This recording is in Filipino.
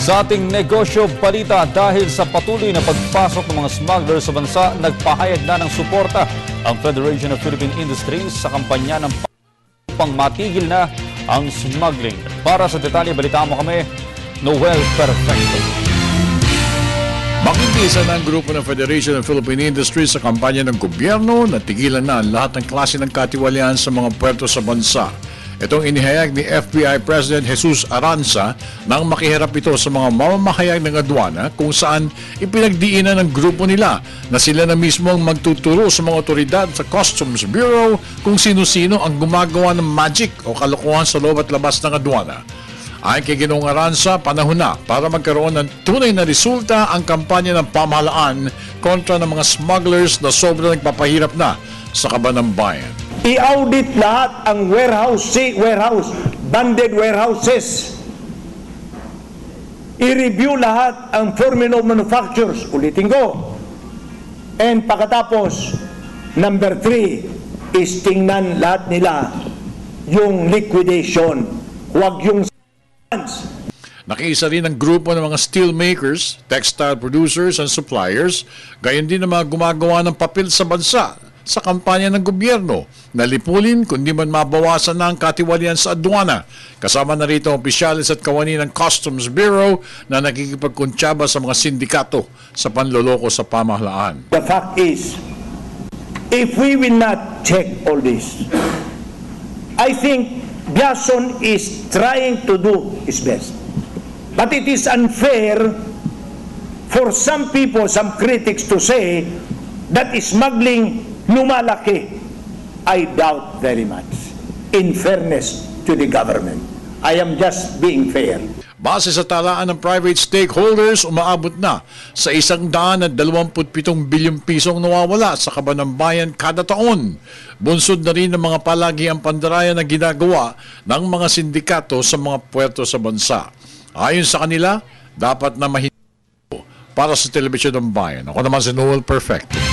Sa ating negosyo balita, dahil sa patuloy na pagpasok ng mga smuggler sa bansa, nagpahayag na ng suporta ang Federation of Philippine Industries sa kampanya ng upang matigil na ang smuggling. Para sa detalye, balitaan mo kami, Noel Perfecto. Makikisa ng grupo ng Federation of Philippine Industries sa kampanya ng gobyerno na tigilan na ang lahat ng klase ng katiwalian sa mga puerto sa bansa. Itong inihayag ni FBI President Jesus Aranza nang makihirap ito sa mga mamamahayag ng adwana kung saan ipinagdiinan ng grupo nila na sila na mismo ang magtuturo sa mga otoridad sa Customs Bureau kung sino-sino ang gumagawa ng magic o kalokohan sa loob at labas ng adwana. Ayon kay Ginoong Aranza, panahon na para magkaroon ng tunay na resulta ang kampanya ng pamahalaan kontra ng mga smugglers na sobrang nagpapahirap na sa kaban ng bayan. I-audit lahat ang banded warehouses. I-review lahat ang formula of manufactures. Ulitin ko. And pagkatapos, number 3 is tingnan lahat nila yung liquidation. Huwag yung Nakiisa rin ang grupo ng mga steel makers, textile producers and suppliers, gayon din ang mga gumagawa ng papel sa bansa sa kampanya ng gobyerno na lipulin kundi man mabawasan na ang katiwalian sa adwana. Kasama na rito ang opisyalis at kawani ng Customs Bureau na nakikipagkuntsaba sa mga sindikato sa panloloko sa pamahalaan. The fact is, if we will not check all this, I think Biason is trying to do his best. But it is unfair for some people, some critics to say that smuggling lumalaki. I doubt very much. In fairness to the government, I am just being fair. Base sa talaan ng private stakeholders, umaabot na sa 127 bilyong pisong nawawala sa kaban ng bayan kada taon. Bunsod na rin ng mga palagiang pandaraya na ginagawa ng mga sindikato sa mga puerto sa bansa. Ayon sa kanila, dapat na mahinto para sa telebisyon ng bayan. Ako naman si Noel Perfecto.